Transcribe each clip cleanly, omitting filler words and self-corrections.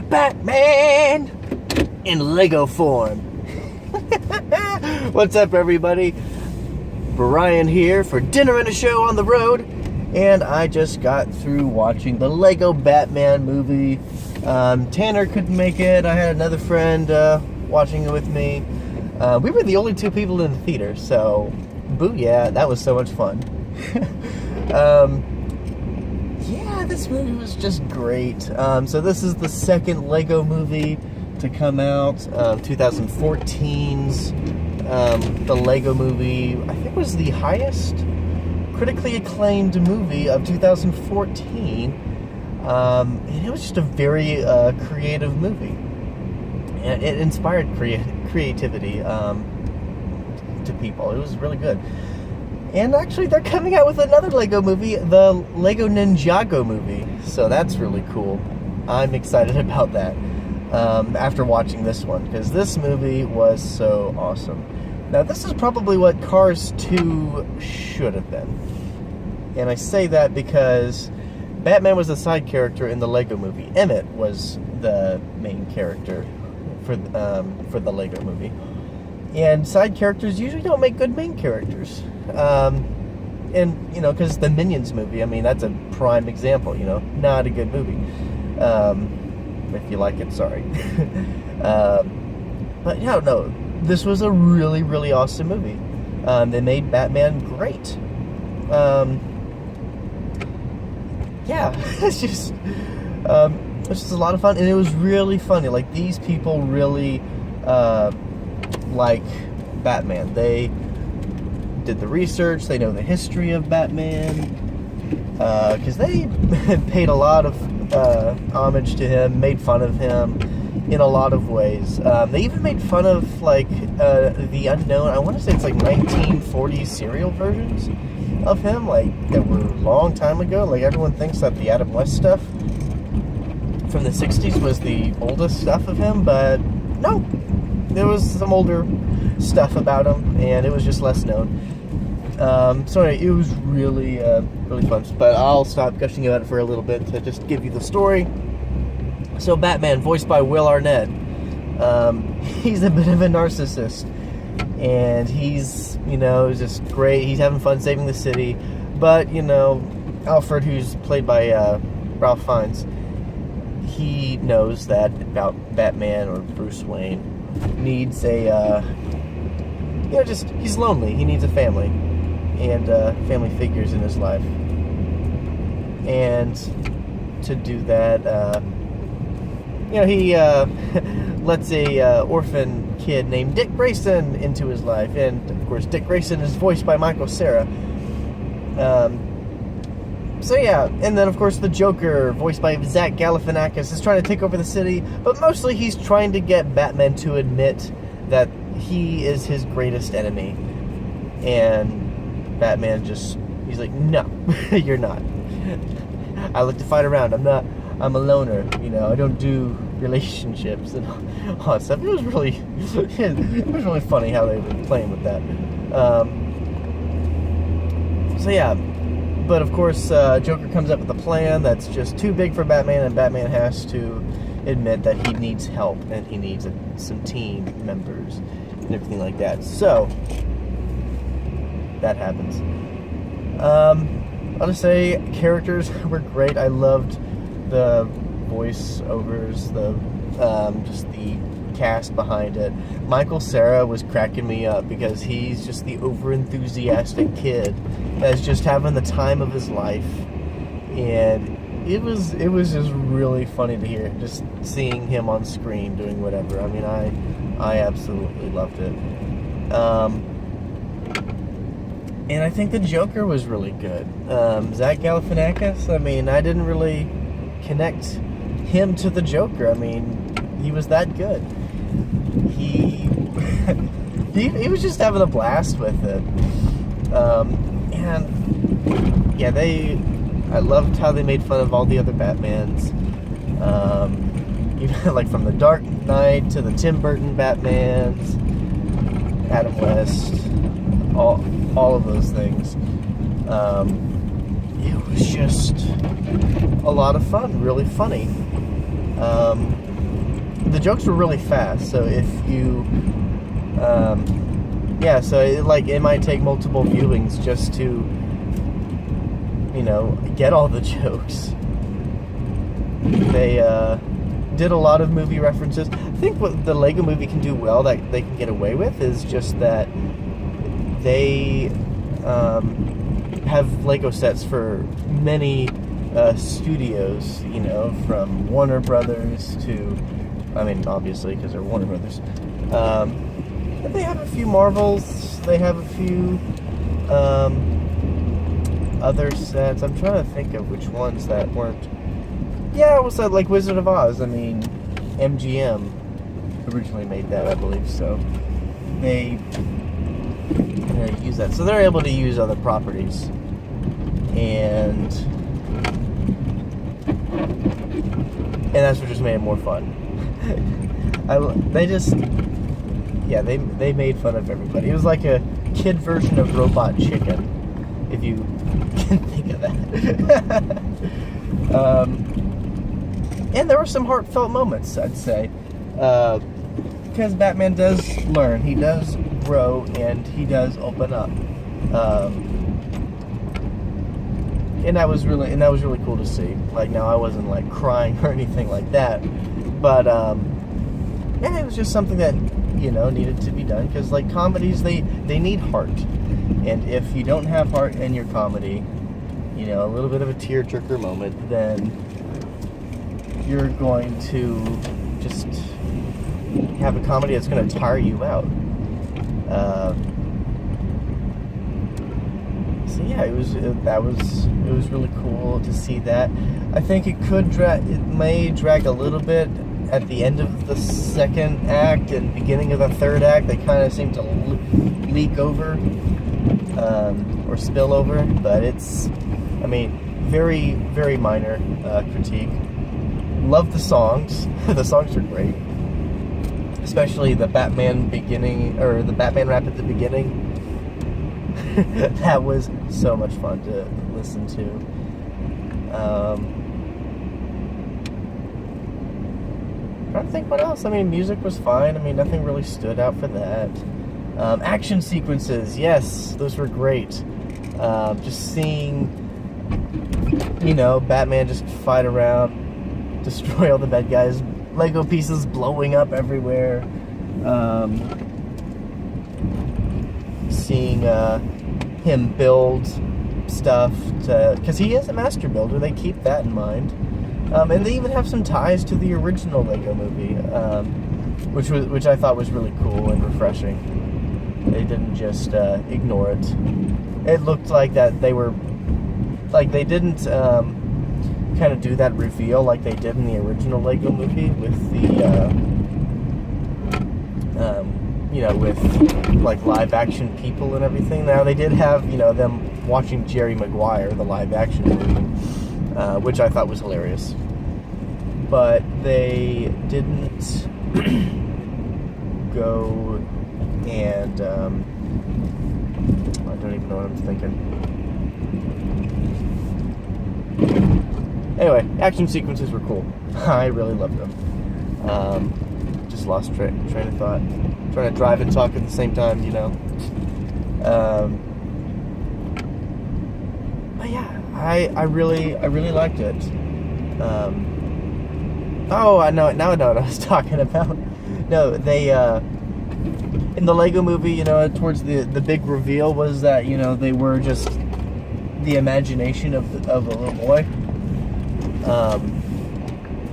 Batman in Lego form. What's up, everybody? Brian here for Dinner and a Show on the Road, and I just got through watching the Lego Batman movie. Tanner couldn't make it. I had another friend watching it with me. We were the only two people in the theater, so booyah, that was so much fun. Yeah, this movie was just great. So this is the second Lego movie to come out. 2014's the Lego movie, I think, was the highest critically acclaimed movie of 2014. And it was just a very creative movie. And it inspired creativity to people. It was really good. And actually, they're coming out with another Lego movie, the Lego Ninjago movie. So that's really cool. I'm excited about that after watching this one, because this movie was so awesome. Now, this is probably what Cars 2 should have been. And I say that because Batman was a side character in the Lego movie. Emmett was the main character for the Lego movie. And side characters usually don't make good main characters. And, you know, because the Minions movie, I mean, that's a prime example, you know, not a good movie. If you like it, sorry. But, yeah, no, this was a really, really awesome movie. They made Batman great. Yeah, it's just a lot of fun, and it was really funny. Like, these people really like Batman. They did the research, they know the history of Batman, because they paid a lot of homage to him, made fun of him in a lot of ways. They even made fun of, like, the unknown, I want to say it's like 1940s serial versions of him, like, that were a long time ago. Like, everyone thinks that the Adam West stuff from the 60s was the oldest stuff of him, but no, there was some older stuff about him, and it was just less known. So anyway, it was really, really fun, but I'll stop gushing about it for a little bit to just give you the story. So Batman, voiced by Will Arnett, he's a bit of a narcissist, and he's, you know, just great. He's having fun saving the city, but, you know, Alfred, who's played by Ralph Fiennes, he knows that about Batman, or Bruce Wayne, needs a, you know, just, he's lonely. He needs a family, and family figures in his life. And to do that, you know, he lets a orphan kid named Dick Grayson into his life. And, of course, Dick Grayson is voiced by Michael Cera. So yeah, and then of course the Joker, voiced by Zach Galifianakis, is trying to take over the city, but mostly he's trying to get Batman to admit that he is his greatest enemy. And Batman just, he's like, no, you're not. I like to fight around, I'm a loner, you know, I don't do relationships and all that stuff. It was really funny how they were playing with that. So yeah. But of course, Joker comes up with a plan that's just too big for Batman, and Batman has to admit that he needs help, and he needs some team members, and everything like that. So, that happens. I'll just say, characters were great. I loved the voiceovers, just the cast behind it. Michael Cera was cracking me up because he's just the over-enthusiastic kid that's just having the time of his life, and it was just really funny to hear, just seeing him on screen doing whatever. I mean, I absolutely loved it. And I think the Joker was really good. Zach Galifianakis, I mean, I didn't really connect him to the Joker. I mean, he was that good. He was just having a blast with it. And yeah, I loved how they made fun of all the other Batmans. Even like from the Dark Knight to the Tim Burton Batmans, Adam West, all of those things. It was just a lot of fun, really funny. The jokes were really fast, so if you, so it might take multiple viewings just to, get all the jokes. They did a lot of movie references. I think what the Lego Movie can do well, that they can get away with, is just that they have Lego sets for many studios, from Warner Brothers to, obviously, because they're Warner Brothers. But they have a few Marvels. They have a few other sets. I'm trying to think of which ones that weren't. Yeah, it was like Wizard of Oz. MGM originally made that, I believe. So they use that. So they're able to use other properties, and that's what just made it more fun. They made fun of everybody. It was like a kid version of Robot Chicken, if you can think of that. And there were some heartfelt moments, I'd say, because Batman does learn, he does grow, and he does open up. And that was really cool to see. Now I wasn't crying or anything like that, but it was just something that needed to be done, because comedies, they need heart, and if you don't have heart in your comedy, a little bit of a tearjerker moment, then you're going to just have a comedy that's going to tire you out. It was really cool to see that. I think it may drag a little bit at the end of the second act and beginning of the third act. They kind of seem to leak over or spill over, but it's, very, very minor critique. Love the songs. The songs are great, especially the Batman rap at the beginning. That was so much fun to listen to. Trying to think what else. Music was fine. Nothing really stood out for that. Action sequences, yes, those were great. Just seeing, Batman just fight around, destroy all the bad guys, Lego pieces blowing up everywhere. Seeing him build stuff, because he is a master builder. They keep that in mind. And they even have some ties to the original Lego Movie, which I thought was really cool and refreshing. They didn't just ignore it. It looked like that they were, they didn't kind of do that reveal like they did in the original Lego Movie with the, with live action people and everything. Now they did have, them watching Jerry Maguire, the live action movie, which I thought was hilarious. But they didn't go and I don't even know what I'm thinking. Anyway, action sequences were cool. I really loved them. Just lost train of thought. Trying to drive and talk at the same time, But yeah, I really liked it. I know what I was talking about. No, they in the Lego Movie, towards the big reveal was that they were just the imagination of a little boy.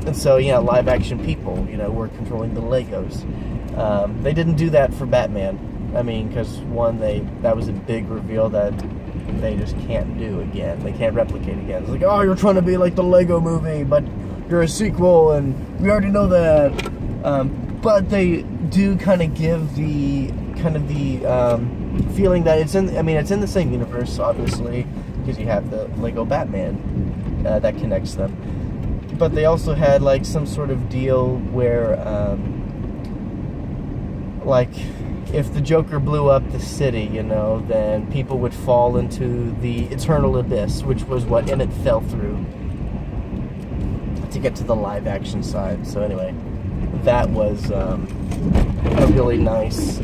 And so live action people were controlling the Legos. They didn't do that for Batman. Because that was a big reveal that they just can't do again. They can't replicate again. It's oh, you're trying to be like the Lego Movie, but you're a sequel, and we already know that. But they do kind of give the feeling that it's in the same universe, obviously, because you have the Lego Batman that connects them. But they also had some sort of deal where if the Joker blew up the city, then people would fall into the eternal abyss, which was what Emmett fell through. to get to the live action side. So anyway, that was a really nice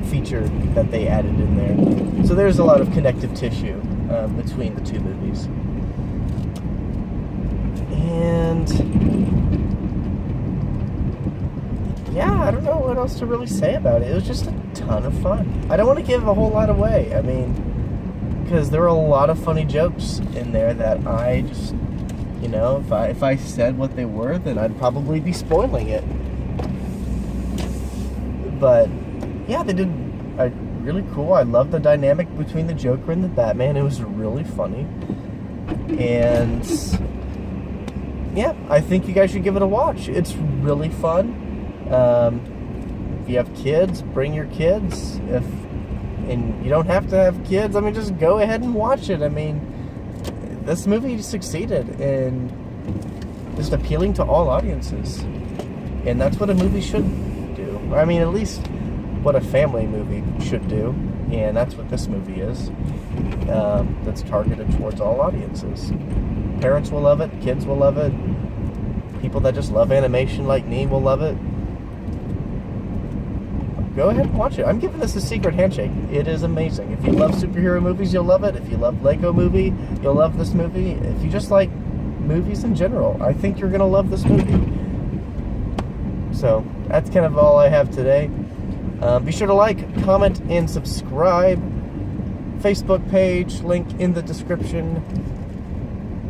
feature that they added in there. So there's a lot of connective tissue between the two movies. And yeah, I don't know what else to really say about it. It was just a ton of fun. I don't want to give a whole lot away. I mean, because there were a lot of funny jokes in there that I just, you know, if I said what they were, then I'd probably be spoiling it. But yeah, they did really cool. I love the dynamic between the Joker and the Batman. It was really funny. And yeah, I think you guys should give it a watch. It's really fun. If you have kids, bring your kids. And you don't have to have kids. I mean, just go ahead and watch it. I mean, this movie succeeded in just appealing to all audiences. And that's what a movie should do. I mean, at least what a family movie should do. And that's what this movie is. That's targeted towards all audiences. Parents will love it. Kids will love it. People that just love animation like me will love it. Go ahead and watch it. I'm giving this a secret handshake. It is amazing. If you love superhero movies, you'll love it. If you love Lego Movie, you'll love this movie. If you just like movies in general, I think you're going to love this movie. So, that's kind of all I have today. Be sure to like, comment, and subscribe. Facebook page, link in the description.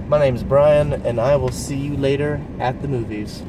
My name's Brian, and I will see you later at the movies.